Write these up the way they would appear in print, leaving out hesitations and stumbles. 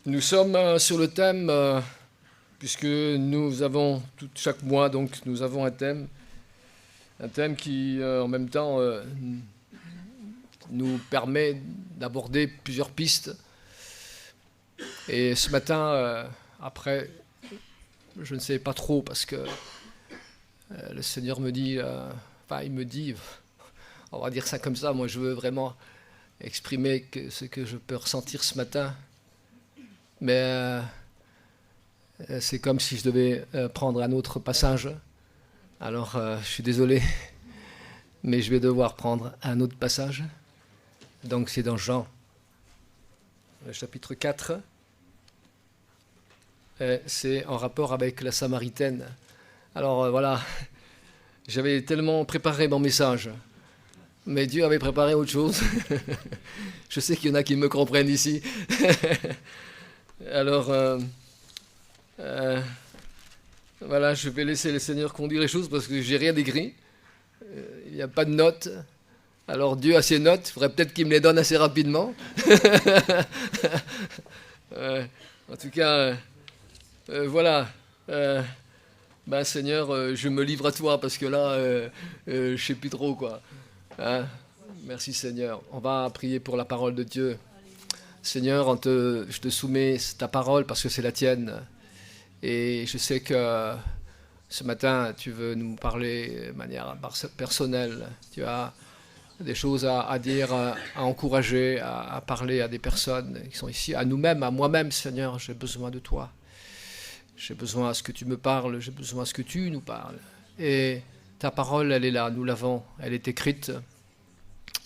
Nous sommes sur le thème, puisque nous avons, chaque mois, donc, nous avons un thème qui, en même temps, nous permet d'aborder plusieurs pistes. Et ce matin, après, je ne sais pas trop, parce que le Seigneur me dit, il me dit, on va dire ça comme ça, moi je veux vraiment exprimer ce que je peux ressentir ce matin. Mais c'est comme si je devais prendre un autre passage. Alors, je suis désolé, mais je vais devoir prendre un autre passage. Donc, c'est dans Jean, le chapitre 4. Et c'est en rapport avec la Samaritaine. Alors, voilà, j'avais tellement préparé mon message, mais Dieu avait préparé autre chose. Je sais qu'il y en a qui me comprennent ici. Alors, voilà, je vais laisser le Seigneur conduire les choses parce que j'ai rien écrit. Il n'y a pas de notes. Alors Dieu a ses notes, il faudrait peut-être qu'il me les donne assez rapidement. En tout cas, voilà. Seigneur, je me livre à toi parce que là, je ne sais plus trop quoi. Hein? Merci Seigneur. On va prier pour la parole de Dieu. Seigneur, je te soumets ta parole parce que c'est la tienne. Et je sais que ce matin, tu veux nous parler de manière personnelle. Tu as des choses à dire, à encourager, à parler à des personnes qui sont ici, à nous-mêmes, à moi-même, Seigneur. J'ai besoin de toi. J'ai besoin à ce que tu me parles, j'ai besoin à ce que tu nous parles. Et ta parole, elle est là, nous l'avons, elle est écrite.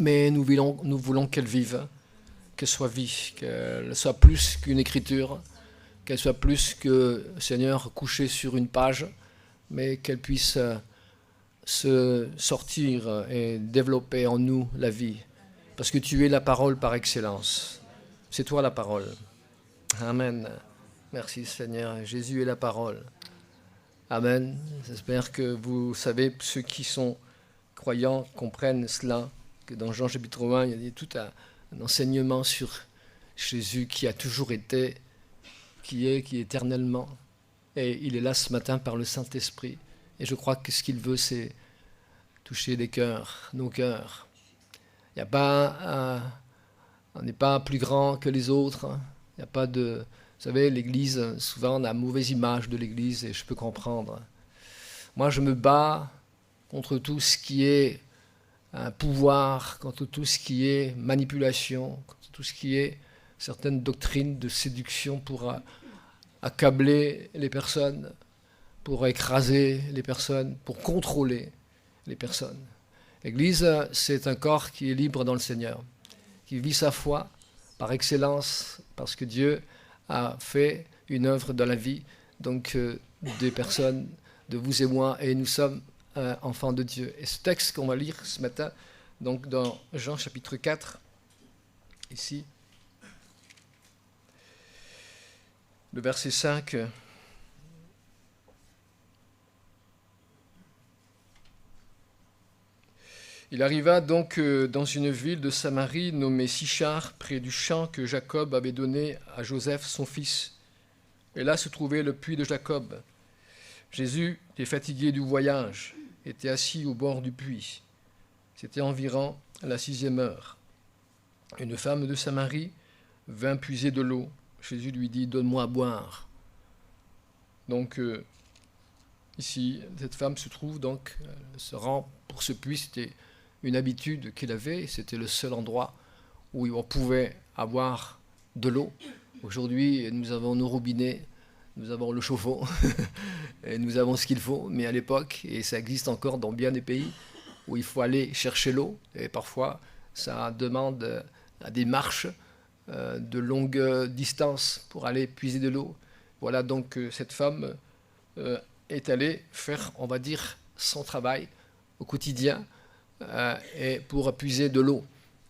Mais nous voulons qu'elle vive. Qu'elle soit vie, qu'elle soit plus qu'une écriture, qu'elle soit plus que, Seigneur, couchée sur une page, mais qu'elle puisse se sortir et développer en nous la vie. Parce que tu es la parole par excellence. C'est toi la parole. Amen. Merci Seigneur. Jésus est la parole. Amen. J'espère que vous savez, ceux qui sont croyants comprennent cela, que dans Jean chapitre 1, il y a tout un enseignement sur Jésus qui a toujours été, qui est éternellement. Et il est là ce matin par le Saint-Esprit. Et je crois que ce qu'il veut, c'est toucher des cœurs, nos cœurs. Il n'y a pas, on n'est pas plus grand que les autres. Il n'y a pas de... Vous savez, l'Église, souvent on a une mauvaise image de l'Église et je peux comprendre. Moi, je me bats contre tout ce qui est un pouvoir, contre tout ce qui est manipulation, contre tout ce qui est certaines doctrines de séduction pour accabler les personnes, pour écraser les personnes, pour contrôler les personnes. L'Église, c'est un corps qui est libre dans le Seigneur, qui vit sa foi par excellence, parce que Dieu a fait une œuvre dans la vie donc des personnes, de vous et moi, et nous sommes enfants de Dieu. Et ce texte qu'on va lire ce matin, donc dans Jean chapitre 4, ici, le verset 5. Il arriva donc dans une ville de Samarie nommée Sychar, près du champ que Jacob avait donné à Joseph, son fils. Et là se trouvait le puits de Jacob. Jésus était fatigué du voyage, était assis au bord du puits. C'était environ à la 6e heure. Une femme de Samarie vint puiser de l'eau. Jésus lui dit « Donne-moi à boire ». Donc, ici, cette femme se trouve, donc, elle se rend pour ce puits. C'était une habitude qu'il avait. C'était le seul endroit où on pouvait avoir de l'eau. Aujourd'hui, nous avons nos robinets, nous avons le chauffe-eau, et nous avons ce qu'il faut. Mais à l'époque, et ça existe encore dans bien des pays, où il faut aller chercher l'eau. Et parfois, ça demande des marches de longue distance pour aller puiser de l'eau. Voilà, donc cette femme est allée faire, on va dire, son travail au quotidien et pour puiser de l'eau.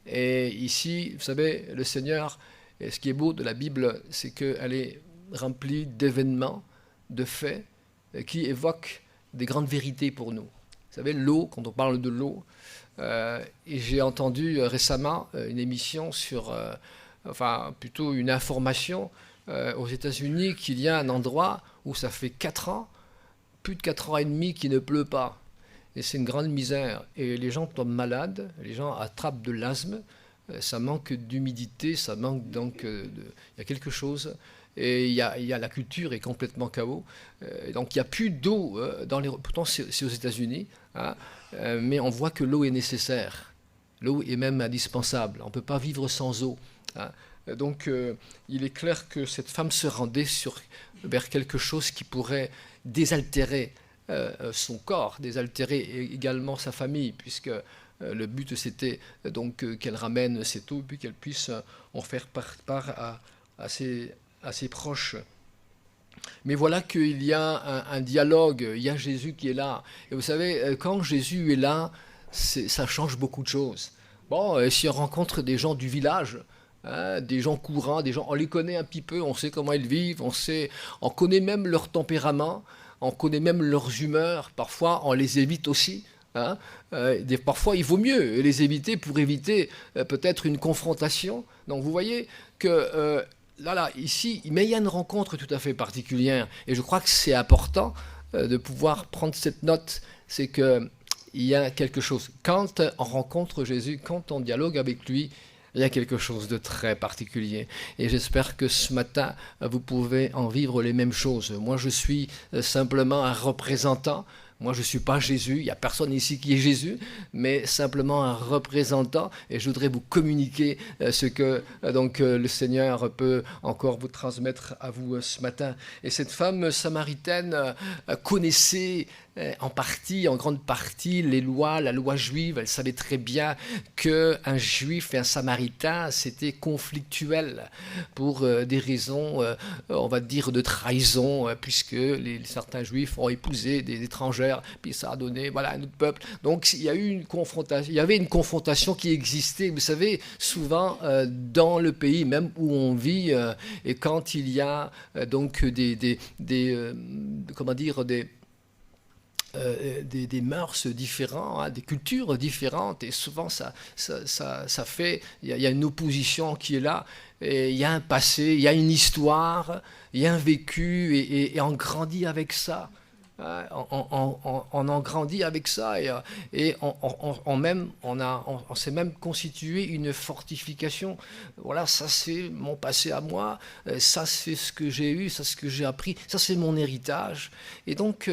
Et ici, vous savez, le Seigneur, et ce qui est beau de la Bible, c'est qu'elle est remplie d'événements, de faits qui évoquent des grandes vérités pour nous. Vous savez, l'eau, quand on parle de l'eau, et j'ai entendu récemment une émission sur, plutôt une information aux États-Unis qu'il y a un endroit où ça fait 4 ans, plus de 4 ans et demi qu'il ne pleut pas. Et c'est une grande misère. Et les gens tombent malades, les gens attrapent de l'asthme, ça manque d'humidité, ça manque donc il y a quelque chose. Et il y a la culture est complètement chaos. Donc il n'y a plus d'eau dans les. Pourtant c'est aux États-Unis, hein, mais on voit que l'eau est nécessaire. L'eau est même indispensable. On ne peut pas vivre sans eau. Hein. Donc il est clair que cette femme se rendait vers quelque chose qui pourrait désaltérer son corps, désaltérer également sa famille, puisque le but c'était donc qu'elle ramène cette eau, puis qu'elle puisse en faire part à ses proches. Mais voilà qu'il y a un dialogue, il y a Jésus qui est là. Et vous savez, quand Jésus est là, ça change beaucoup de choses. Bon, si on rencontre des gens du village, hein, des gens courants, des gens, on les connaît un petit peu, on sait comment ils vivent, on connaît même leur tempérament, on connaît même leurs humeurs. Parfois, on les évite aussi. Hein. Parfois, il vaut mieux les éviter pour éviter peut-être une confrontation. Donc, vous voyez que là, ici, mais il y a une rencontre tout à fait particulière. Et je crois que c'est important de pouvoir prendre cette note. C'est qu'il y a quelque chose. Quand on rencontre Jésus, quand on dialogue avec lui, il y a quelque chose de très particulier. Et j'espère que ce matin, vous pouvez en vivre les mêmes choses. Moi, je suis simplement un représentant. Moi, je ne suis pas Jésus, il n'y a personne ici qui est Jésus, mais simplement un représentant. Et je voudrais vous communiquer ce que le Seigneur peut encore vous transmettre à vous ce matin. Et cette femme samaritaine connaissait en grande partie, la loi juive. Elle savait très bien qu'un juif et un samaritain, c'était conflictuel pour des raisons, on va dire, de trahison, puisque certains juifs ont épousé des étrangères, puis ça a donné un autre peuple. Donc il y avait une confrontation qui existait, vous savez, souvent dans le pays même où on vit, et quand il y a donc des mœurs différentes, hein, des cultures différentes, et souvent ça fait, il y a une opposition qui est là, et il y a un passé, il y a une histoire, il y a un vécu, et on grandit avec ça. On en grandit avec ça, et on s'est même constitué une fortification. Voilà, ça c'est mon passé à moi, ça c'est ce que j'ai eu, ça c'est ce que j'ai appris, ça c'est mon héritage. Et donc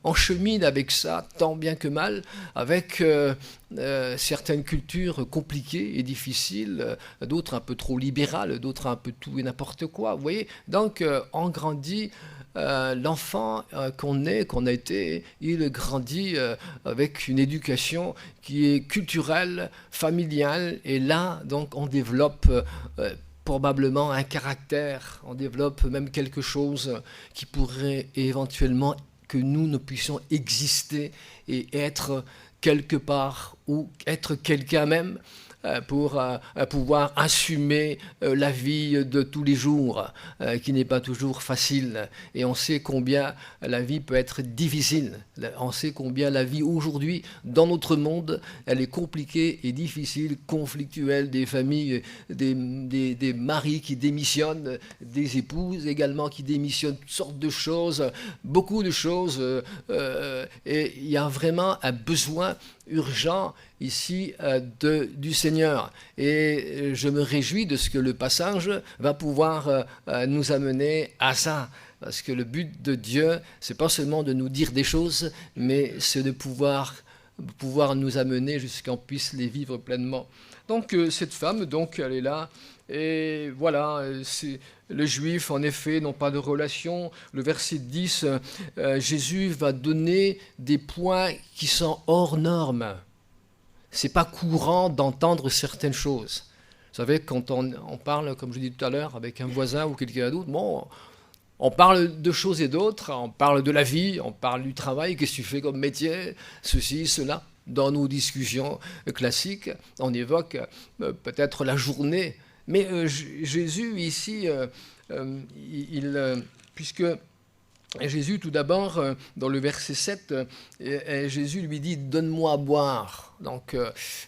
on chemine avec ça, tant bien que mal, avec certaines cultures compliquées et difficiles, d'autres un peu trop libérales, d'autres un peu tout et n'importe quoi. Vous voyez, donc on grandit. L'enfant qu'on a été, il grandit avec une éducation qui est culturelle, familiale, et là, donc, on développe probablement un caractère, on développe même quelque chose qui pourrait éventuellement que nous puissions exister et être quelque part ou être quelqu'un même, pour pouvoir assumer la vie de tous les jours, qui n'est pas toujours facile. Et on sait combien la vie peut être difficile. On sait combien la vie aujourd'hui, dans notre monde, elle est compliquée et difficile, conflictuelle, des familles, des maris qui démissionnent, des épouses également qui démissionnent, toutes sortes de choses, beaucoup de choses. Et il y a vraiment un besoin urgent ici du Seigneur, et je me réjouis de ce que le passage va pouvoir nous amener à ça, parce que le but de Dieu, c'est pas seulement de nous dire des choses, mais c'est de pouvoir nous amener jusqu'à qu'on puisse les vivre pleinement. Donc cette femme, donc elle est là, et voilà, c'est le juif, en effet, n'ont pas de relation. Le verset 10, Jésus va donner des points qui sont hors normes. C'est pas courant d'entendre certaines choses. Vous savez, quand on parle, comme je dis tout à l'heure, avec un voisin ou quelqu'un d'autre, bon, on parle de choses et d'autres, on parle de la vie, on parle du travail, qu'est-ce que tu fais comme métier, ceci, cela. Dans nos discussions classiques, on évoque peut-être la journée. Mais Jésus, ici, puisque Et Jésus, tout d'abord, dans le verset 7, Jésus lui dit « Donne-moi à boire ». Donc,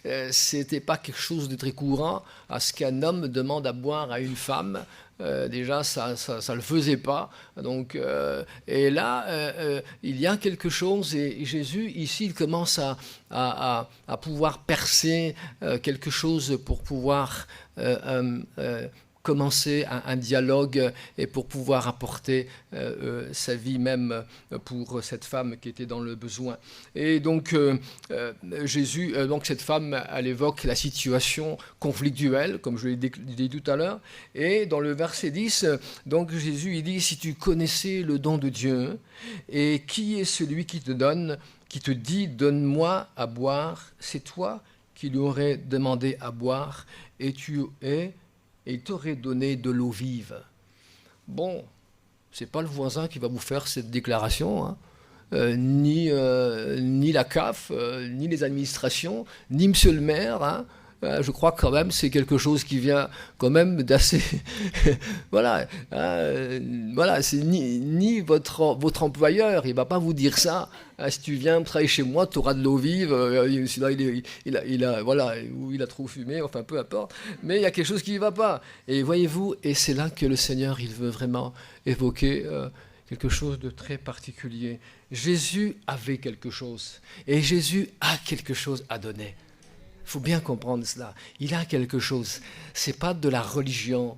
ce n'était pas quelque chose de très courant à ce qu'un homme demande à boire à une femme. Déjà, ça le faisait pas. Donc, et là, il y a quelque chose, et Jésus, ici, il commence à pouvoir percer quelque chose pour pouvoir commencer un dialogue et pour pouvoir apporter sa vie même pour cette femme qui était dans le besoin. Et donc Jésus, donc cette femme, elle évoque la situation conflictuelle, comme je l'ai dit tout à l'heure. Et dans le verset 10, donc Jésus il dit, si tu connaissais le don de Dieu, et qui est celui qui te dit, donne-moi à boire, c'est toi qui lui aurais demandé à boire, et il t'aurait donné de l'eau vive. Bon, c'est pas le voisin qui va vous faire cette déclaration, hein. Ni la CAF, ni les administrations, ni monsieur le maire, hein. Je crois que quand même c'est quelque chose qui vient quand même d'assez voilà, voilà, c'est ni votre employeur, il va pas vous dire ça. Si tu viens travailler chez moi, tu auras de l'eau vive. Celui-là, voilà, ou il a trop fumé, enfin peu importe. Mais il y a quelque chose qui ne va pas. Et voyez-vous, et c'est là que le Seigneur, il veut vraiment évoquer quelque chose de très particulier. Jésus avait quelque chose, et Jésus a quelque chose à donner. Il faut bien comprendre cela. Il a quelque chose. Ce n'est pas de la religion.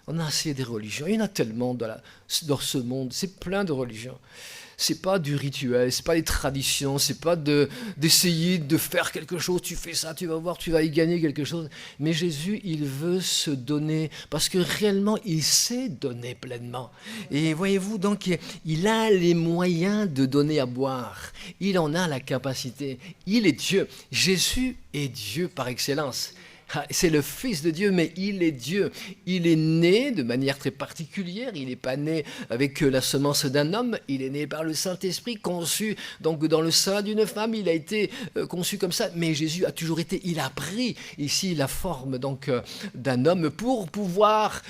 On a assez des religions. Il y en a tellement dans ce monde. C'est plein de religions. C'est pas du rituel, c'est pas les traditions, c'est pas d'essayer de faire quelque chose. Tu fais ça, tu vas voir, tu vas y gagner quelque chose. Mais Jésus, il veut se donner parce que réellement, il sait donner pleinement. Et voyez-vous, donc, il a les moyens de donner à boire. Il en a la capacité. Il est Dieu. Jésus est Dieu par excellence. C'est le Fils de Dieu, mais il est Dieu. Il est né de manière très particulière. Il n'est pas né avec la semence d'un homme. Il est né par le Saint-Esprit, conçu donc dans le sein d'une femme. Il a été conçu comme ça. Mais Jésus a toujours été. Il a pris ici la forme donc d'un homme pour pouvoir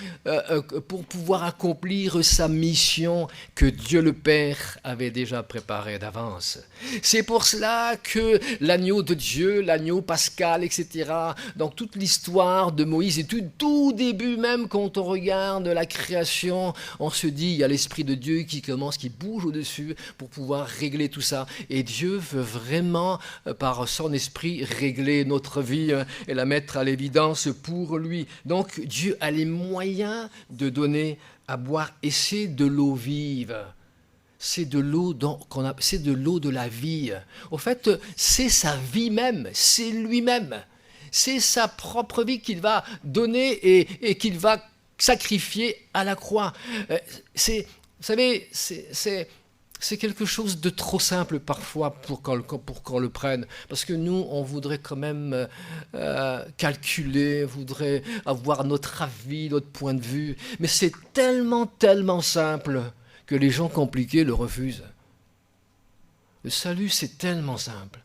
accomplir sa mission que Dieu le Père avait déjà préparée d'avance. C'est pour cela que l'agneau de Dieu, l'agneau pascal, etc. Donc toute l'histoire de Moïse et tout début même quand on regarde la création, on se dit il y a l'Esprit de Dieu qui bouge au-dessus pour pouvoir régler tout ça. Et Dieu veut vraiment par son Esprit régler notre vie et la mettre à l'évidence pour lui. Donc Dieu a les moyens de donner à boire et c'est de l'eau vive. C'est de l'eau c'est de l'eau de la vie. Au fait, c'est sa vie même, c'est lui-même. C'est sa propre vie qu'il va donner et qu'il va sacrifier à la croix. Vous savez, c'est quelque chose de trop simple parfois pour qu'on le prenne. Parce que nous, on voudrait quand même calculer, voudrait avoir notre avis, notre point de vue. Mais c'est tellement, tellement simple que les gens compliqués le refusent. Le salut, c'est tellement simple.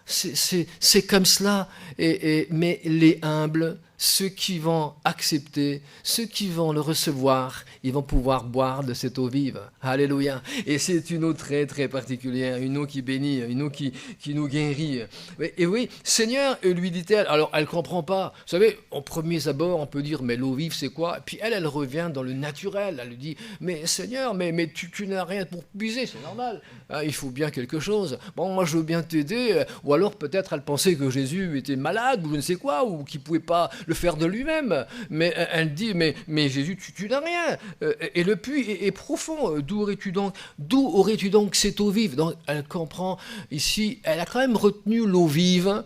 C'est comme cela, mais les humbles, ceux qui vont accepter, ceux qui vont le recevoir, ils vont pouvoir boire de cette eau vive. Alléluia. Et c'est une eau très très particulière, une eau qui bénit, une eau qui nous guérit. Et oui, Seigneur, lui dit-elle, alors elle ne comprend pas. Vous savez, en premier abord, on peut dire, mais l'eau vive c'est quoi? Et puis elle revient dans le naturel. Elle lui dit, mais Seigneur, mais tu n'as rien pour puiser, c'est normal. Ah, il faut bien quelque chose. Bon, moi je veux bien t'aider. Ou alors peut-être elle pensait que Jésus était malade ou je ne sais quoi, ou qu'il ne pouvait pas le faire de lui-même. Mais elle dit, mais Jésus, tu n'as rien. Et le puits est profond. D'où aurais-tu donc cette eau vive? Donc elle comprend ici, elle a quand même retenu l'eau vive,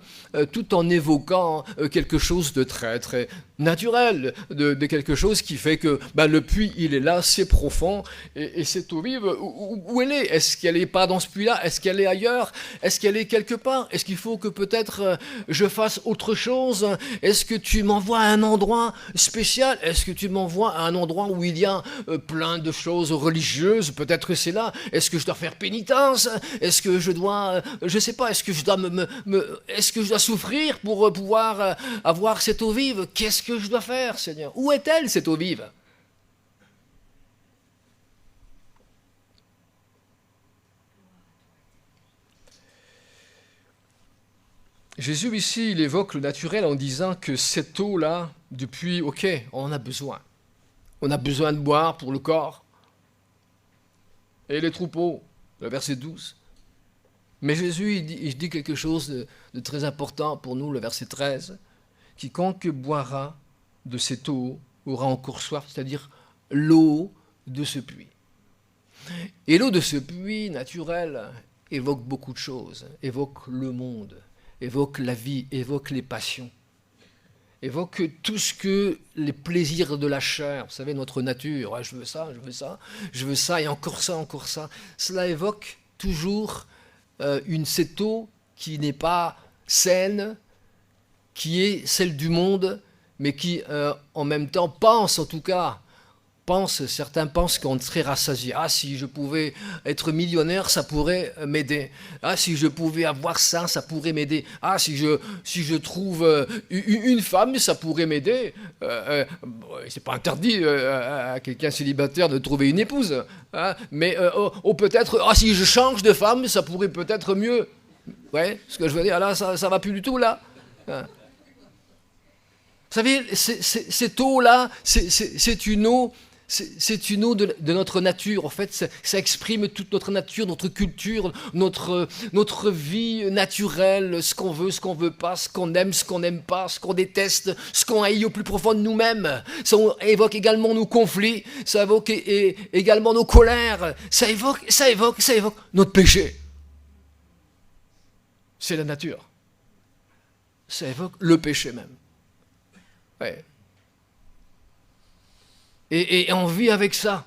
tout en évoquant quelque chose de très très naturel, de quelque chose qui fait que le puits, il est là, c'est profond, et cette eau vive, où elle est? Est-ce qu'elle n'est pas dans ce puits-là? Est-ce qu'elle est ailleurs? Est-ce qu'elle est quelque part? Est-ce qu'il faut que peut-être je fasse autre chose? Est-ce que tu m'envoies à un endroit spécial? Est-ce que tu m'envoies à un endroit où il y a plein de choses religieuses? Peut-être que c'est là. Est-ce que je dois faire pénitence? Est-ce que je dois, je sais pas, est-ce que je dois est-ce que je dois souffrir pour pouvoir avoir cette eau vive? Qu'est-ce que je dois faire, Seigneur? Où est-elle, cette eau vive? Jésus ici, il évoque le naturel en disant que cette eau-là, depuis, ok, on en a besoin. On a besoin de boire pour le corps. Et les troupeaux, le verset 12. Mais Jésus, il dit quelque chose de très important pour nous, le verset 13. Quiconque boira de cette eau aura encore soif, c'est-à-dire l'eau de ce puits. Et l'eau de ce puits naturel évoque beaucoup de choses, évoque le monde, évoque la vie, évoque les passions, évoque tout ce que les plaisirs de la chair, vous savez, notre nature, ah, je veux ça, je veux ça, je veux ça, et encore ça, encore ça. Cela évoque toujours cette eau qui n'est pas saine, qui est celle du monde, mais qui en même temps pense, en tout cas, certains pensent qu'on serait rassasié. Ah, si je pouvais être millionnaire, ça pourrait m'aider. Ah, si je pouvais avoir ça, ça pourrait m'aider. Ah, si je trouve une femme, ça pourrait m'aider. C'est pas interdit à quelqu'un célibataire de trouver une épouse. Hein, mais peut-être, ah, si je change de femme, ça pourrait peut-être mieux. Ouais, ce que je veux dire, là, ça va plus du tout, là. Hein. Vous savez, cette eau-là, c'est une eau... C'est une eau de notre nature, en fait, ça exprime toute notre nature, notre culture, notre vie naturelle, ce qu'on veut pas, ce qu'on aime, ce qu'on n'aime pas, ce qu'on déteste, ce qu'on haït au plus profond de nous-mêmes. Ça évoque également nos conflits, ça évoque également nos colères, ça évoque notre péché. C'est la nature. Ça évoque le péché même. Ouais. Et on vit avec ça.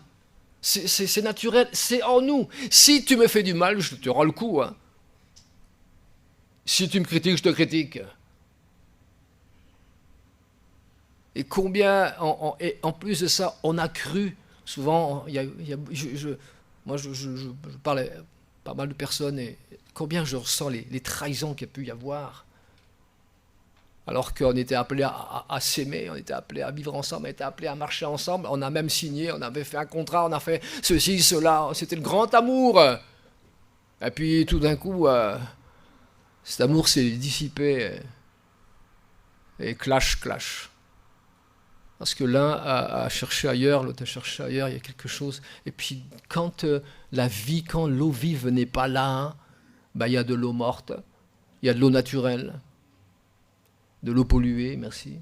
C'est naturel, c'est en nous. Si tu me fais du mal, je te rends le coup. Hein. Si tu me critiques, je te critique. Et combien, en plus de ça, on a cru, souvent, moi je parle à pas mal de personnes, et combien je ressens les trahisons qu'il y a pu y avoir. Alors qu'on était appelés à s'aimer, on était appelés à vivre ensemble, on était appelés à marcher ensemble, on a même signé, on avait fait un contrat, on a fait ceci, cela, c'était le grand amour. Et puis tout d'un coup, cet amour s'est dissipé et clash. Parce que l'un a cherché ailleurs, l'autre a cherché ailleurs, il y a quelque chose. Et puis quand quand l'eau vive n'est pas là, il y a de l'eau morte, il y a de l'eau naturelle. De l'eau polluée, merci.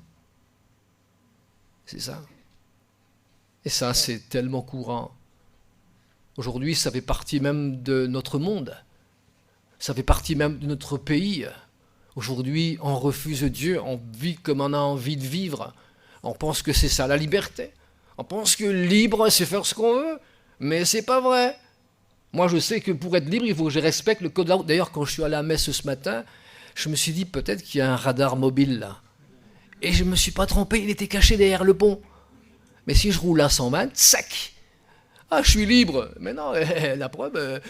C'est ça. Et ça, c'est tellement courant. Aujourd'hui, ça fait partie même de notre monde. Ça fait partie même de notre pays. Aujourd'hui, on refuse Dieu, on vit comme on a envie de vivre. On pense que c'est ça la liberté. On pense que libre, c'est faire ce qu'on veut. Mais c'est pas vrai. Moi, je sais que pour être libre, il faut que je respecte le code de la route. D'ailleurs, quand je suis allé à la messe ce matin, je me suis dit peut-être qu'il y a un radar mobile là. Et je ne me suis pas trompé, il était caché derrière le pont. Mais si je roule à 120, sac. Ah, je suis libre. Mais non, la preuve,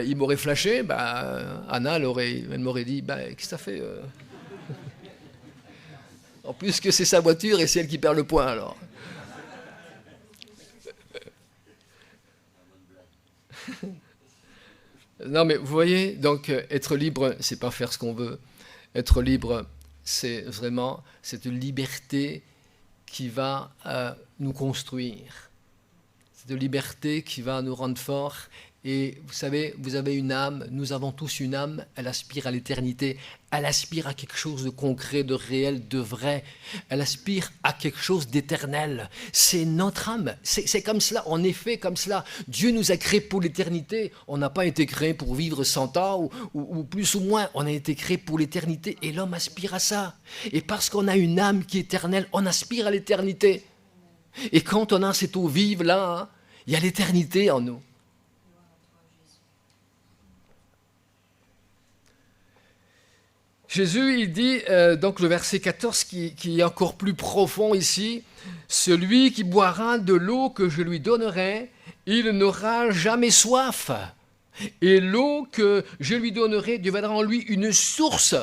il m'aurait flashé, Anna, elle m'aurait dit, qu'est-ce que ça fait En plus que c'est sa voiture et c'est elle qui perd le point alors. Non mais vous voyez, donc être libre, c'est pas faire ce qu'on veut. Être libre, c'est vraiment cette liberté qui va nous construire. Cette liberté qui va nous rendre forts. Et vous savez, vous avez une âme, nous avons tous une âme, elle aspire à l'éternité, elle aspire à quelque chose de concret, de réel, de vrai, elle aspire à quelque chose d'éternel. C'est notre âme, c'est comme cela, on est fait comme cela. Dieu nous a créés pour l'éternité, on n'a pas été créé pour vivre 100 ans ou plus ou moins, on a été créé pour l'éternité et l'homme aspire à ça. Et parce qu'on a une âme qui est éternelle, on aspire à l'éternité. Et quand on a cette eau vive là, il y a l'éternité en nous. Jésus, il dit, donc le verset 14 qui est encore plus profond ici, « Celui qui boira de l'eau que je lui donnerai, il n'aura jamais soif. Et l'eau que je lui donnerai deviendra en lui une source. »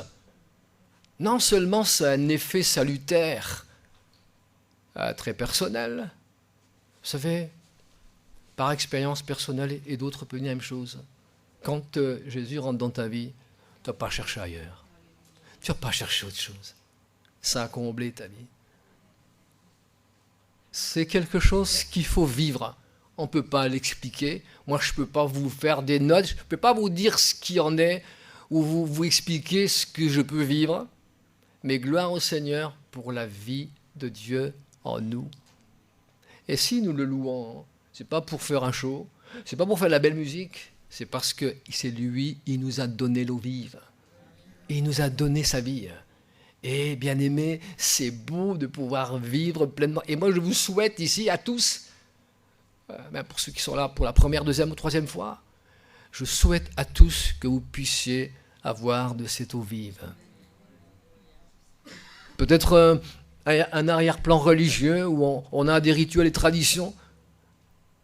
Non seulement ça a un effet salutaire, très personnel, vous savez, par expérience personnelle et d'autres peut dire la même chose. Quand Jésus rentre dans ta vie, tu ne vas pas chercher ailleurs. Tu vas pas chercher autre chose. Ça a comblé ta vie. C'est quelque chose qu'il faut vivre. On ne peut pas l'expliquer. Moi, je ne peux pas vous faire des notes. Je ne peux pas vous dire ce qu'il en est ou vous expliquer ce que je peux vivre. Mais gloire au Seigneur pour la vie de Dieu en nous. Et si nous le louons, ce n'est pas pour faire un show, ce n'est pas pour faire de la belle musique, c'est parce que c'est lui, il nous a donné l'eau vive. Il nous a donné sa vie. Et bien aimé, c'est beau de pouvoir vivre pleinement. Et moi, je vous souhaite ici à tous, même pour ceux qui sont là pour la première, deuxième ou troisième fois, je souhaite à tous que vous puissiez avoir de cette eau vive. Peut-être un arrière-plan religieux où on a des rituels et traditions.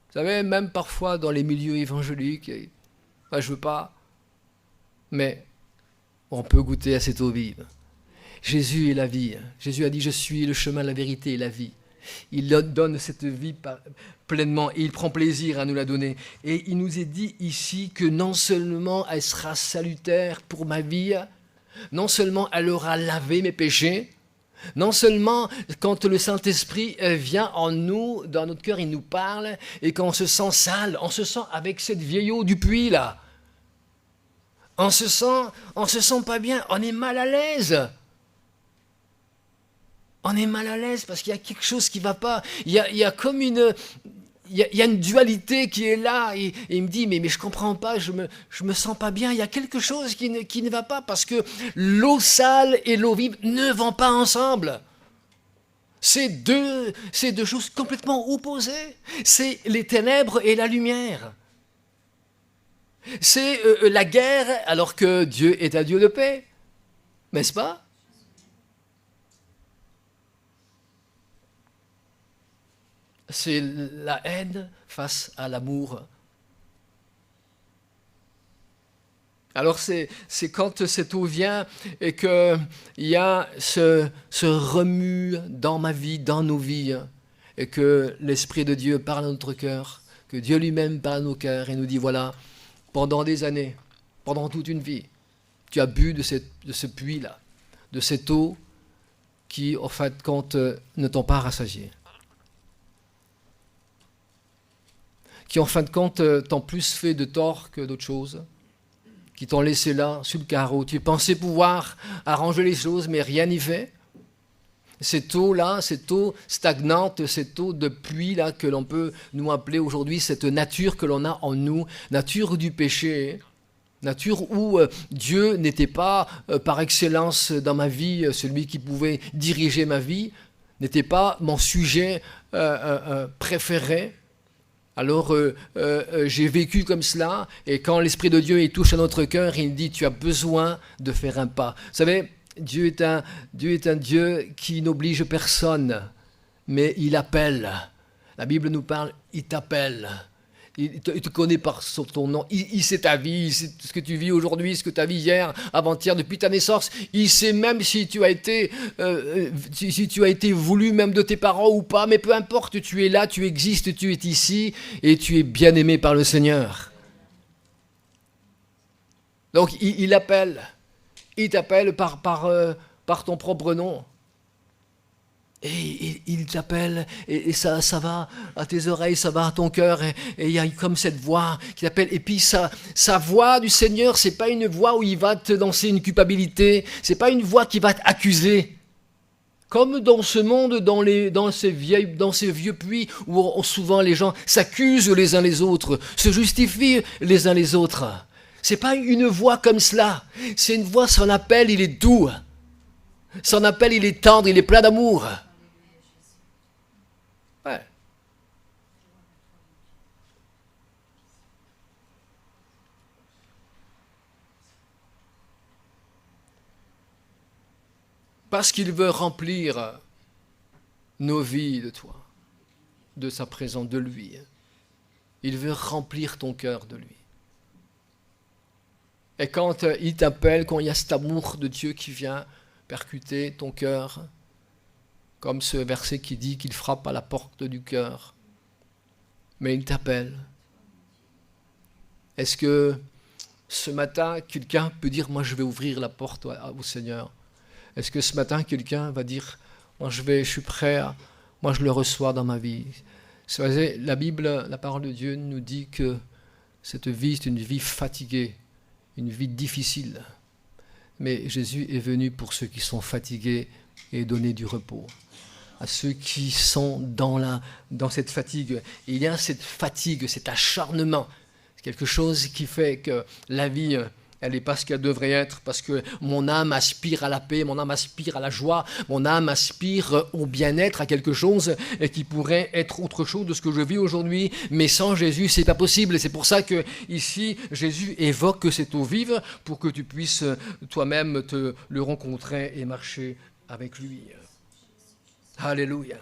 Vous savez, même parfois dans les milieux évangéliques, je ne veux pas, mais on peut goûter à cette eau vive. Jésus est la vie. Jésus a dit, je suis le chemin, la vérité et la vie. Il donne cette vie pleinement et il prend plaisir à nous la donner. Et il nous est dit ici que non seulement elle sera salutaire pour ma vie, non seulement elle aura lavé mes péchés, non seulement quand le Saint-Esprit vient en nous, dans notre cœur, il nous parle, et quand on se sent sale, on se sent avec cette vieille eau du puits là. On se sent pas bien, on est mal à l'aise. On est mal à l'aise parce qu'il y a quelque chose qui ne va pas. Il y a comme une dualité qui est là. Et il me dit, mais je ne comprends pas, je me sens pas bien. Il y a quelque chose qui ne va pas parce que l'eau sale et l'eau vive ne vont pas ensemble. C'est deux choses complètement opposées. C'est les ténèbres et la lumière. C'est la guerre alors que Dieu est un Dieu de paix. N'est-ce pas ? C'est la haine face à l'amour. Alors c'est quand cette eau vient et qu'il y a ce remue dans ma vie, dans nos vies, et que l'Esprit de Dieu parle à notre cœur, que Dieu lui-même parle à nos cœurs et nous dit, voilà, pendant des années, pendant toute une vie, tu as bu de ce puits-là, de cette eau qui, en fin de compte, ne t'ont pas rassasié. Qui en fin de compte t'ont plus fait de tort que d'autres choses, qui t'ont laissé là, sur le carreau. Tu pensais pouvoir arranger les choses, mais rien n'y fait. Cette eau-là, cette eau stagnante, cette eau de pluie là que l'on peut nous appeler aujourd'hui, cette nature que l'on a en nous, nature du péché, nature où Dieu n'était pas par excellence dans ma vie, celui qui pouvait diriger ma vie, n'était pas mon sujet préféré. Alors j'ai vécu comme cela, et quand l'Esprit de Dieu il touche à notre cœur, il dit, tu as besoin de faire un pas. Vous savez, Dieu est un Dieu qui n'oblige personne, mais il appelle. La Bible nous parle, il t'appelle. Il te connaît par ton nom. Il sait ta vie, il sait ce que tu vis aujourd'hui, ce que tu as vu hier, avant-hier, depuis ta naissance. Il sait même si tu as été voulu même de tes parents ou pas, mais peu importe, tu es là, tu existes, tu es ici et tu es bien aimé par le Seigneur. Donc il appelle. Il t'appelle par ton propre nom. Et il t'appelle, et ça va à tes oreilles, ça va à ton cœur, et il y a comme cette voix qui t'appelle. Et puis sa voix du Seigneur, c'est pas une voix où il va te lancer une culpabilité, c'est pas une voix qui va t'accuser. Comme dans ce monde, dans ces vieux puits, où souvent les gens s'accusent les uns les autres, se justifient les uns les autres. C'est pas une voix comme cela, c'est une voix, son appel, il est doux. Son appel, il est tendre, il est plein d'amour. Ouais. Parce qu'il veut remplir nos vies de toi, de sa présence, de lui. Il veut remplir ton cœur de lui. Et quand il t'appelle, quand il y a cet amour de Dieu qui vient percuter ton cœur, comme ce verset qui dit qu'il frappe à la porte du cœur, mais il t'appelle. Est-ce que ce matin, quelqu'un peut dire, moi je vais ouvrir la porte au Seigneur? Est-ce que ce matin, quelqu'un va dire, moi je suis prêt, moi je le reçois dans ma vie. Vous savez, la Bible, la parole de Dieu nous dit que cette vie, c'est une vie fatiguée, une vie difficile. Mais Jésus est venu pour ceux qui sont fatigués et donner du repos. À ceux qui sont dans cette fatigue. Il y a cette fatigue, cet acharnement. C'est quelque chose qui fait que la vie, elle n'est pas ce qu'elle devrait être, parce que mon âme aspire à la paix, mon âme aspire à la joie, mon âme aspire au bien-être, à quelque chose qui pourrait être autre chose de ce que je vis aujourd'hui, mais sans Jésus, c'est pas possible. Et c'est pour ça que ici, Jésus évoque cette eau vive pour que tu puisses toi-même te le rencontrer et marcher avec lui. Alléluia.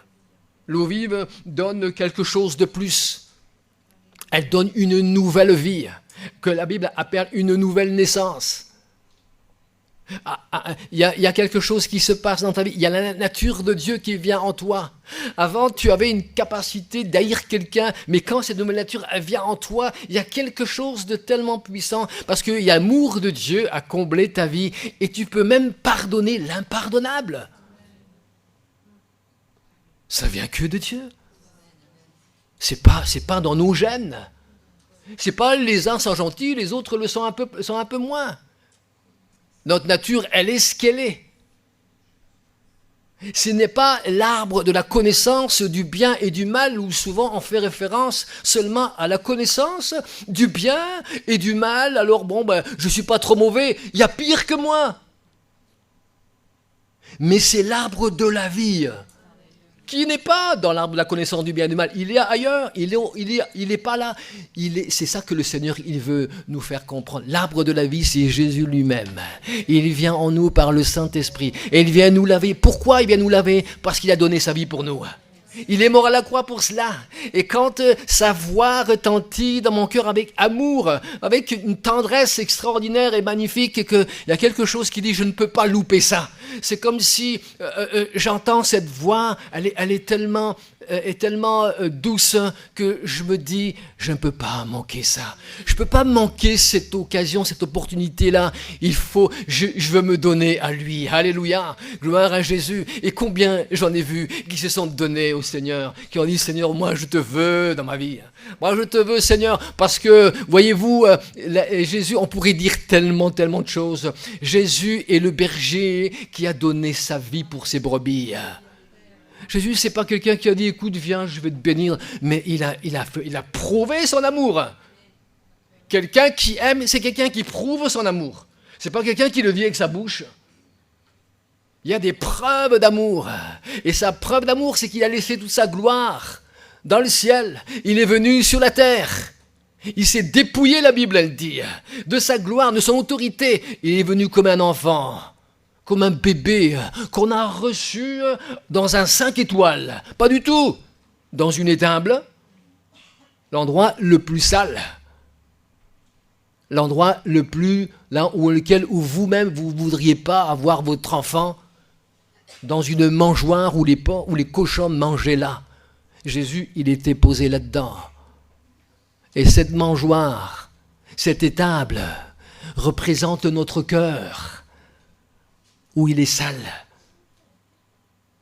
L'eau vive donne quelque chose de plus. Elle donne une nouvelle vie, que la Bible appelle une nouvelle naissance. Il y a quelque chose qui se passe dans ta vie. Il y a la nature de Dieu qui vient en toi. Avant, tu avais une capacité d'haïr quelqu'un, mais quand cette nouvelle nature elle vient en toi, il y a quelque chose de tellement puissant, parce qu'il y a l'amour de Dieu à combler ta vie, et tu peux même pardonner l'impardonnable. Ça vient que de Dieu. C'est pas dans nos gènes. C'est pas les uns sont gentils, les autres le sont un peu moins. Notre nature, elle est ce qu'elle est. Ce n'est pas l'arbre de la connaissance du bien et du mal, où souvent on fait référence seulement à la connaissance du bien et du mal. Alors je suis pas trop mauvais, il y a pire que moi. Mais c'est l'arbre de la vie, qui n'est pas dans l'arbre de la connaissance du bien et du mal. Il est ailleurs, il est pas là. C'est ça que le Seigneur, il veut nous faire comprendre. L'arbre de la vie, c'est Jésus lui-même. Il vient en nous par le Saint-Esprit. Et il vient nous laver. Pourquoi il vient nous laver? Parce qu'il a donné sa vie pour nous. Il est mort à la croix pour cela. Et quand sa voix retentit dans mon cœur avec amour, avec une tendresse extraordinaire et magnifique, et qu'il y a quelque chose qui dit, je ne peux pas louper ça. C'est comme si j'entends cette voix, elle est tellement douce que je me dis, je ne peux pas manquer ça. Je ne peux pas manquer cette occasion, cette opportunité-là. Je veux me donner à lui. Alléluia. Gloire à Jésus. Et combien j'en ai vu qui se sont donnés au Seigneur, qui ont dit, Seigneur, moi je te veux dans ma vie. Moi je te veux, Seigneur, parce que, voyez-vous, Jésus, on pourrait dire tellement de choses. Jésus est le berger qui a donné sa vie pour ses brebis. Jésus, c'est pas quelqu'un qui a dit, écoute, viens, je vais te bénir, mais il a prouvé son amour. Quelqu'un qui aime, c'est quelqu'un qui prouve son amour. C'est pas quelqu'un qui le dit avec sa bouche. Il y a des preuves d'amour. Et sa preuve d'amour, c'est qu'il a laissé toute sa gloire dans le ciel. Il est venu sur la terre. Il s'est dépouillé, la Bible, elle dit, de sa gloire, de son autorité. Il est venu comme un enfant, comme un bébé qu'on a reçu dans un 5 étoiles. Pas du tout. Dans une étable, l'endroit le plus sale. L'endroit le plus, là où vous-même, vous ne voudriez pas avoir votre enfant, dans une mangeoire où les cochons mangeaient là. Jésus, il était posé là-dedans. Et cette mangeoire, cette étable, représente notre cœur, où il est sale.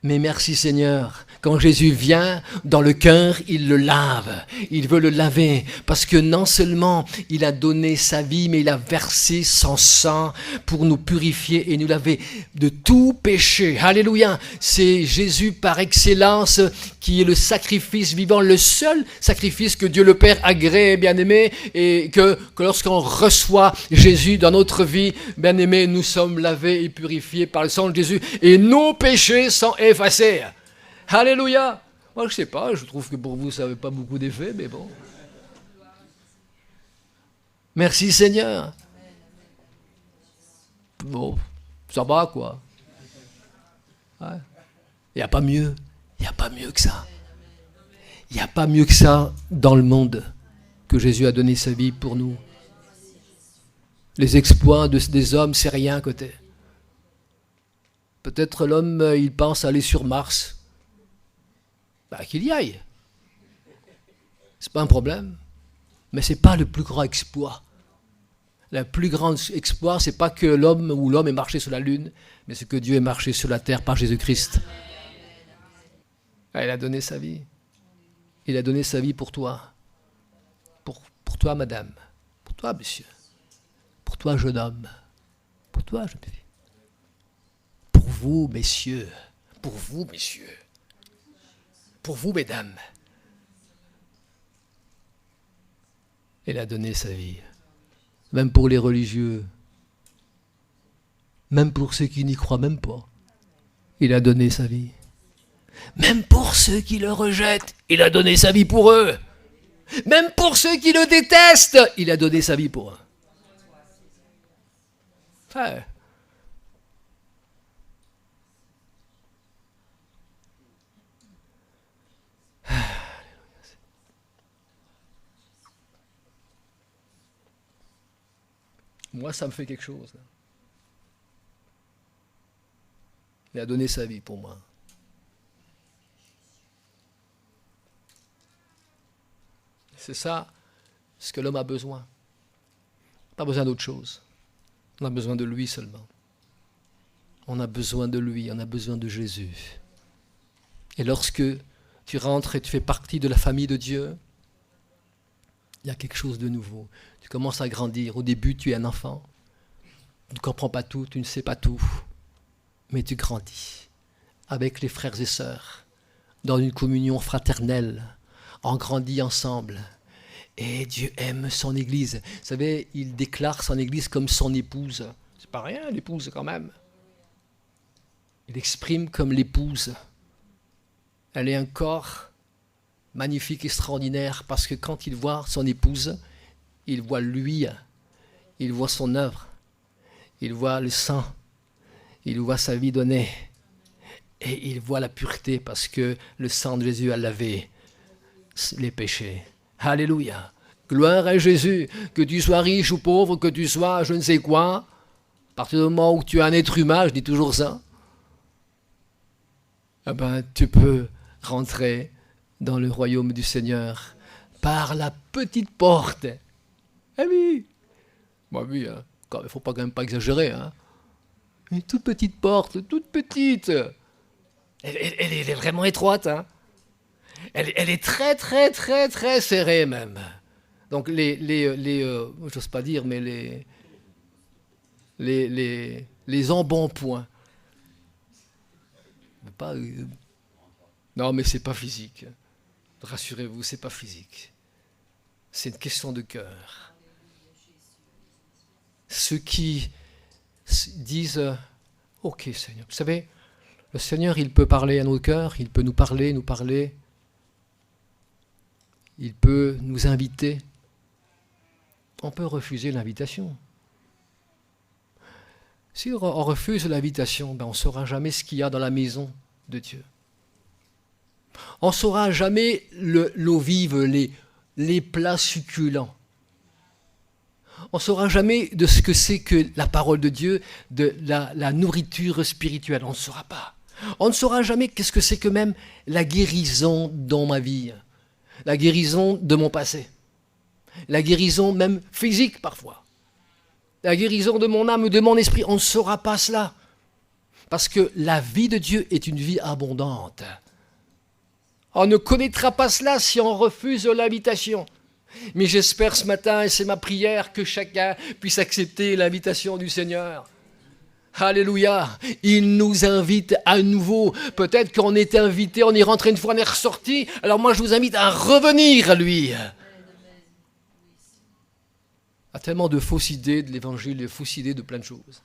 Mais merci Seigneur, quand Jésus vient dans le cœur, il le lave. Il veut le laver parce que non seulement il a donné sa vie, mais il a versé son sang pour nous purifier et nous laver de tout péché. Alléluia! C'est Jésus par excellence qui est le sacrifice vivant, le seul sacrifice que Dieu le Père agrée, bien-aimé, et que lorsqu'on reçoit Jésus dans notre vie, bien-aimé, nous sommes lavés et purifiés par le sang de Jésus et nos péchés sont effacés. Alléluia. Moi, je sais pas, je trouve que pour vous, ça n'avait pas beaucoup d'effet, mais bon. Merci Seigneur. Bon, ça va, quoi. Il n'y a pas mieux. Il n'y a pas mieux que ça. Il n'y a pas mieux que ça dans le monde, que Jésus a donné sa vie pour nous. Les exploits des hommes, c'est rien à côté. Peut-être l'homme, il pense aller sur Mars. Qu'il y aille. C'est pas un problème. Mais c'est pas le plus grand exploit. Le plus grand exploit, c'est pas que l'homme ait marché sur la lune, mais c'est que Dieu ait marché sur la terre par Jésus-Christ. Il a donné sa vie. Il a donné sa vie pour toi. Pour toi, madame. Pour toi, monsieur. Pour toi, jeune homme. Pour toi, jeune fille. Pour vous, messieurs. Pour vous, messieurs. Pour vous, mesdames. Il a donné sa vie. Même pour les religieux. Même pour ceux qui n'y croient même pas. Il a donné sa vie. Même pour ceux qui le rejettent, il a donné sa vie pour eux. Même pour ceux qui le détestent, il a donné sa vie pour eux. Ouais. Moi, ça me fait quelque chose. Il a donné sa vie pour moi. C'est ça ce que l'homme a besoin. Pas besoin d'autre chose. On a besoin de lui seulement. On a besoin de lui, on a besoin de Jésus. Et lorsque tu rentres et tu fais partie de la famille de Dieu, il y a quelque chose de nouveau. Tu commences à grandir. Au début, tu es un enfant. Tu ne comprends pas tout, tu ne sais pas tout. Mais tu grandis avec les frères et sœurs, dans une communion fraternelle. On grandit ensemble. Et Dieu aime son Église. Vous savez, il déclare son Église comme son épouse. C'est pas rien, l'épouse, quand même. Il exprime comme l'épouse. Elle est un corps magnifique, extraordinaire, parce que quand il voit son épouse, il voit lui, il voit son œuvre, il voit le sang, il voit sa vie donnée, et il voit la pureté, parce que le sang de Jésus a lavé les péchés. Alléluia. Gloire à Jésus. Que tu sois riche ou pauvre, que tu sois je ne sais quoi, à partir du moment où tu es un être humain, je dis toujours ça, eh ben, tu peux rentrer dans le royaume du Seigneur par la petite porte. Eh oui. Bah oui, hein. Il ne faut quand même pas exagérer. Hein. Une toute petite porte, toute petite. Elle est vraiment étroite. Hein. Elle est très, très, très, très serrée même. Donc j'ose pas dire, mais les embonpoints. Pas, non, mais c'est pas physique. Rassurez-vous, c'est pas physique. C'est une question de cœur. Ceux qui disent ok Seigneur, vous savez, le Seigneur il peut parler à nos cœurs, il peut nous parler, il peut nous inviter. On peut refuser l'invitation. Si on refuse l'invitation, ben on ne saura jamais ce qu'il y a dans la maison de Dieu. On ne saura jamais l'eau vive, les plats succulents. On ne saura jamais de ce que c'est que la parole de Dieu, de la nourriture spirituelle. On ne saura pas. On ne saura jamais qu'est-ce que c'est que même la guérison dans ma vie, la guérison de mon passé, la guérison même physique parfois, la guérison de mon âme, de mon esprit. On ne saura pas cela. Parce que la vie de Dieu est une vie abondante. On ne connaîtra pas cela si on refuse l'invitation. Mais j'espère ce matin, et c'est ma prière, que chacun puisse accepter l'invitation du Seigneur. Alléluia. Il nous invite à nouveau. Peut-être qu'on était invité, on est rentré une fois, on est ressorti. Alors moi, je vous invite à revenir à lui. Il y a tellement de fausses idées de l'évangile, de fausses idées de plein de choses.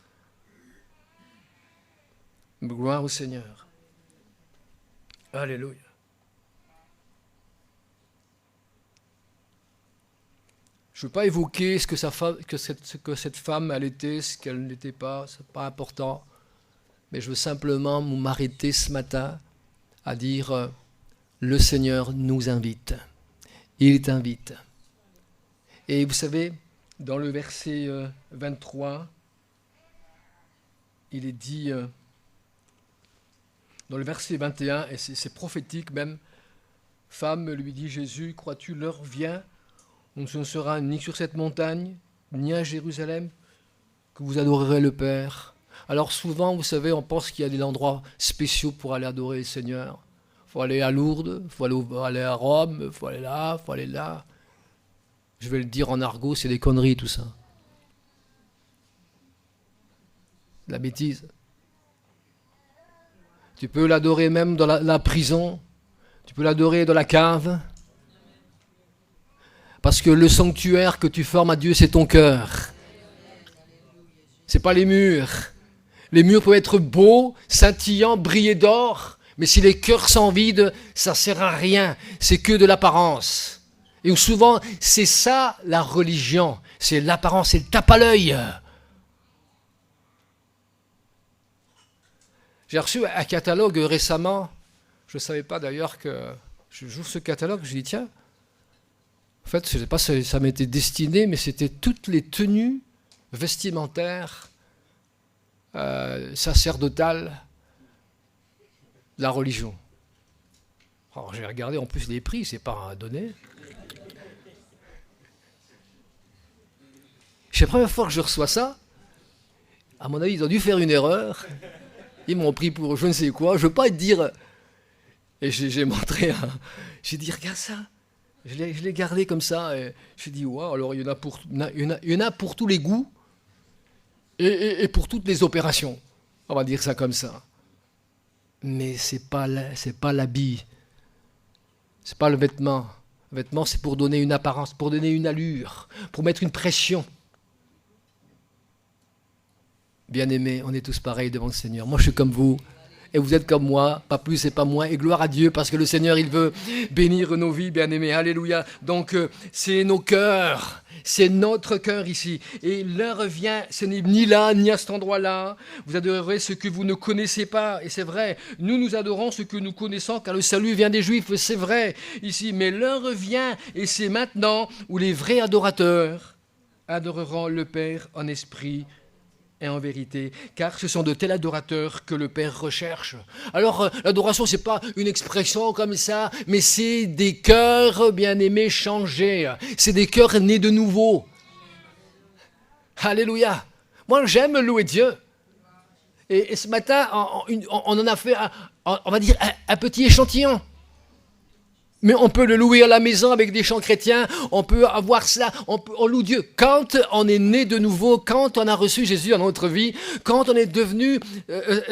Gloire au Seigneur. Alléluia. Je ne veux pas évoquer ce que cette femme, elle était, ce qu'elle n'était pas, ce n'est pas important. Mais je veux simplement m'arrêter ce matin à dire le Seigneur nous invite. Il t'invite. Et vous savez, dans le verset 23, il est dit, dans le verset 21, et c'est prophétique même, femme, lui dit Jésus, crois-tu, l'heure vient où ce ne sera ni sur cette montagne, ni à Jérusalem que vous adorerez le Père. Alors souvent, vous savez, on pense qu'il y a des endroits spéciaux pour aller adorer le Seigneur. Il faut aller à Lourdes, il faut aller à Rome, il faut aller là, il faut aller là. Je vais le dire en argot, c'est des conneries tout ça. De la bêtise. Tu peux l'adorer même dans la prison, tu peux l'adorer dans la cave. Parce que le sanctuaire que tu formes à Dieu, c'est ton cœur. C'est pas les murs. Les murs peuvent être beaux, scintillants, brillés d'or, mais si les cœurs sont vides, ça sert à rien. C'est que de l'apparence. Et souvent, c'est ça la religion. C'est l'apparence, c'est le tape à l'œil. J'ai reçu un catalogue récemment. Je ne savais pas d'ailleurs que je joue ce catalogue. Je dis tiens, en fait, je ne sais pas si ça m'était destiné, mais c'était toutes les tenues vestimentaires sacerdotales de la religion. Alors j'ai regardé en plus les prix, c'est pas à donner. C'est la première fois que je reçois ça. À mon avis, ils ont dû faire une erreur. Ils m'ont pris pour je ne sais quoi. Je ne veux pas te dire. Et j'ai montré. J'ai dit regarde ça. Je l'ai gardé comme ça. Et j'ai dit waouh. Alors il y en a pour tous les goûts et pour toutes les opérations. On va dire ça comme ça. Mais c'est pas l'habit. C'est pas le vêtement. Le vêtement, c'est pour donner une apparence, pour donner une allure, pour mettre une pression. Bien-aimés, on est tous pareils devant le Seigneur. Moi, je suis comme vous. Et vous êtes comme moi, pas plus et pas moins. Et gloire à Dieu, parce que le Seigneur, il veut bénir nos vies, bien-aimés. Alléluia. Donc, c'est nos cœurs. C'est notre cœur ici. Et l'heure vient, ce n'est ni là, ni à cet endroit-là. Vous adorerez ce que vous ne connaissez pas. Et c'est vrai, nous adorons ce que nous connaissons, car le salut vient des Juifs. C'est vrai ici. Mais l'heure vient, et c'est maintenant, où les vrais adorateurs adoreront le Père en esprit et en vérité, car ce sont de tels adorateurs que le Père recherche. Alors, l'adoration, ce n'est pas une expression comme ça, mais c'est des cœurs bien-aimés changés. C'est des cœurs nés de nouveau. Alléluia. Moi, j'aime louer Dieu. Et ce matin, on en a fait, on va dire, un petit échantillon. Mais on peut le louer à la maison avec des chants chrétiens, on peut avoir cela, on loue Dieu. Quand on est né de nouveau, quand on a reçu Jésus dans notre vie, quand on est devenu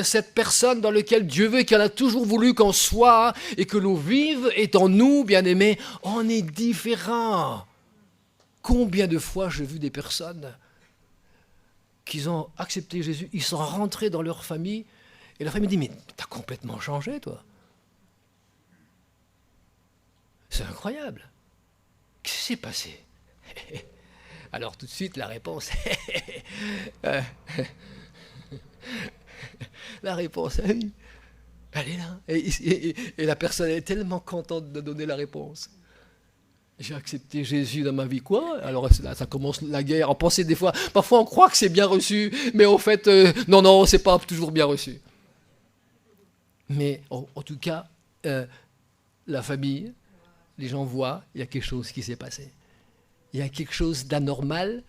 cette personne dans laquelle Dieu veut, qu'il a toujours voulu qu'on soit, et que l'eau vive est en nous, bien-aimés, on est différent. Combien de fois j'ai vu des personnes qui ont accepté Jésus, ils sont rentrés dans leur famille, et la famille dit, mais t'as complètement changé, toi. C'est incroyable. Qu'est-ce qui s'est passé? Alors tout de suite, la réponse... la réponse, elle est là. Et la personne est tellement contente de donner la réponse. J'ai accepté Jésus dans ma vie, quoi? Alors là, ça commence la guerre. On pensait des fois... Parfois, on croit que c'est bien reçu, mais en fait, non, c'est pas toujours bien reçu. Mais en tout cas, la famille... Les gens voient, il y a quelque chose qui s'est passé. Il y a quelque chose d'anormal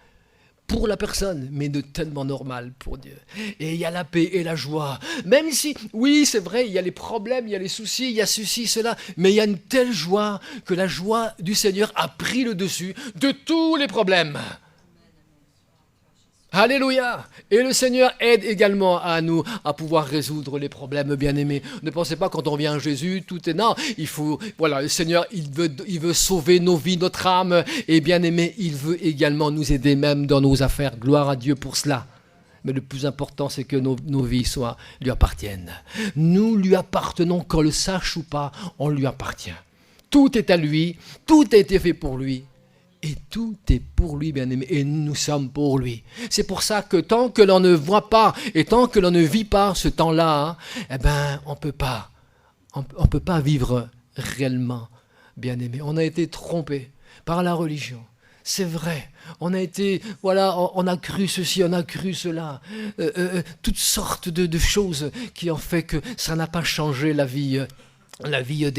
pour la personne, mais de tellement normal pour Dieu. Et il y a la paix et la joie. Même si, oui, c'est vrai, il y a les problèmes, il y a les soucis, il y a ceci, cela, mais il y a une telle joie que la joie du Seigneur a pris le dessus de tous les problèmes. Alléluia! Et le Seigneur aide également à nous à pouvoir résoudre les problèmes, bien-aimés. Ne pensez pas quand on vient à Jésus, tout est... Non, le Seigneur, il veut sauver nos vies, notre âme. Et bien-aimé, il veut également nous aider même dans nos affaires. Gloire à Dieu pour cela. Mais le plus important, c'est que nos vies lui appartiennent. Nous lui appartenons, qu'on le sache ou pas, on lui appartient. Tout est à lui, tout a été fait pour lui. Et tout est pour lui, bien-aimé, et nous sommes pour lui. C'est pour ça que tant que l'on ne voit pas, et tant que l'on ne vit pas ce temps-là, on peut pas vivre réellement, bien-aimé. On a été trompé par la religion. C'est vrai, on a cru ceci, on a cru cela, toutes sortes de choses qui ont fait que ça n'a pas changé la vie la vie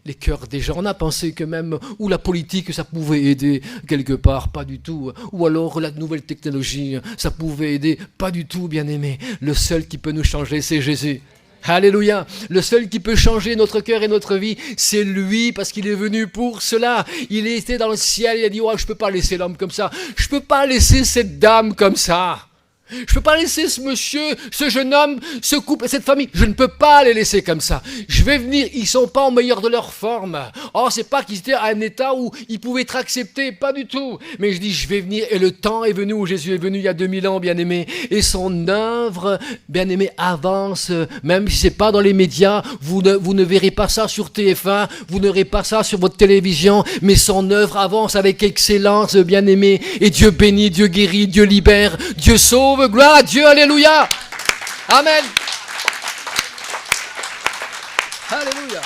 les cœurs des gens. On a pensé que même, ou la politique, ça pouvait aider quelque part, pas du tout. Ou alors la nouvelle technologie, ça pouvait aider, pas du tout, bien-aimé. Le seul qui peut nous changer, c'est Jésus. Alléluia. Le seul qui peut changer notre cœur et notre vie, c'est lui, parce qu'il est venu pour cela. Il était dans le ciel, il a dit, oh, je peux pas laisser l'homme comme ça. Je peux pas laisser cette dame comme ça. Je peux pas laisser ce monsieur, ce jeune homme, ce couple, cette famille. Je ne peux pas les laisser comme ça. Je vais venir. Ils sont pas au meilleur de leur forme. Oh, c'est pas qu'ils étaient à un état où ils pouvaient être acceptés. Pas du tout. Mais je dis, je vais venir. Et le temps est venu où Jésus est venu il y a 2000 ans, bien-aimé. Et son œuvre, bien-aimé, avance. Même si c'est pas dans les médias. Vous ne verrez pas ça sur TF1. Vous ne verrez pas ça sur votre télévision. Mais son œuvre avance avec excellence, bien-aimé. Et Dieu bénit, Dieu guérit, Dieu libère, Dieu sauve. Gloire à Dieu, alléluia. Amen. Alléluia.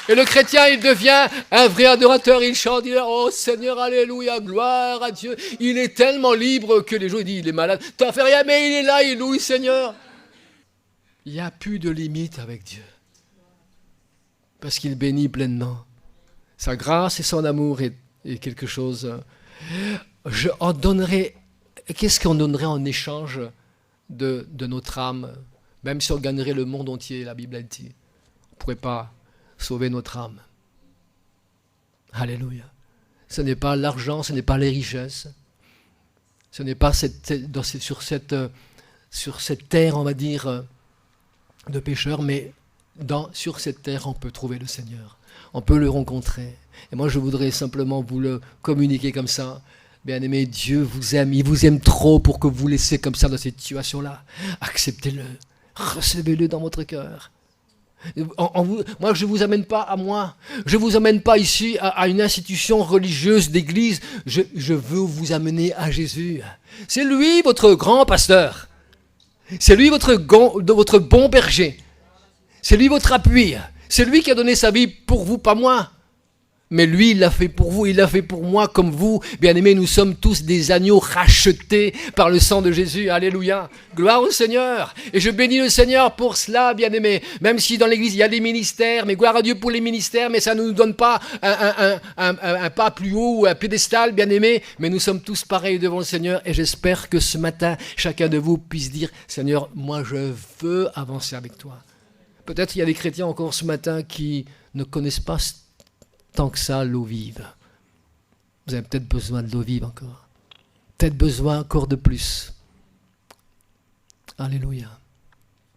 Et le chrétien, il devient un vrai adorateur. Il chante, il dit, oh Seigneur, alléluia, gloire à Dieu. Il est tellement libre que les gens, ils disent, il est malade. T'as fait rien, mais il est là, il loue, Seigneur. Il n'y a plus de limite avec Dieu. Parce qu'il bénit pleinement. Sa grâce et son amour est quelque chose. On donnerait. Qu'est-ce qu'on donnerait en échange de notre âme? Même si on gagnerait le monde entier, la Bible a dit, on ne pourrait pas sauver notre âme. Alléluia. Ce n'est pas l'argent, ce n'est pas les richesses. Ce n'est pas sur cette terre, on va dire, de pécheurs, mais sur cette terre, on peut trouver le Seigneur. On peut le rencontrer. Et moi, je voudrais simplement vous le communiquer comme ça. Bien-aimé, Dieu vous aime, il vous aime trop pour que vous laissez comme ça dans cette situation-là. Acceptez-le, recevez-le dans votre cœur. Moi, je ne vous amène pas à moi, je ne vous amène pas ici à une institution religieuse d'église, je veux vous amener à Jésus. C'est lui votre grand pasteur, c'est lui votre bon berger, c'est lui votre appui, c'est lui qui a donné sa vie pour vous, pas moi. Mais lui, il l'a fait pour vous, il l'a fait pour moi comme vous. Bien-aimés, nous sommes tous des agneaux rachetés par le sang de Jésus. Alléluia. Gloire au Seigneur. Et je bénis le Seigneur pour cela, bien-aimés. Même si dans l'église, il y a des ministères, mais gloire à Dieu pour les ministères, mais ça ne nous donne pas un pas plus haut ou un piédestal, bien-aimés. Mais nous sommes tous pareils devant le Seigneur. Et j'espère que ce matin, chacun de vous puisse dire, Seigneur, moi je veux avancer avec toi. Peut-être il y a des chrétiens encore ce matin qui ne connaissent pas tant que ça, l'eau vive. Vous avez peut-être besoin de l'eau vive encore. Peut-être besoin encore de plus. Alléluia.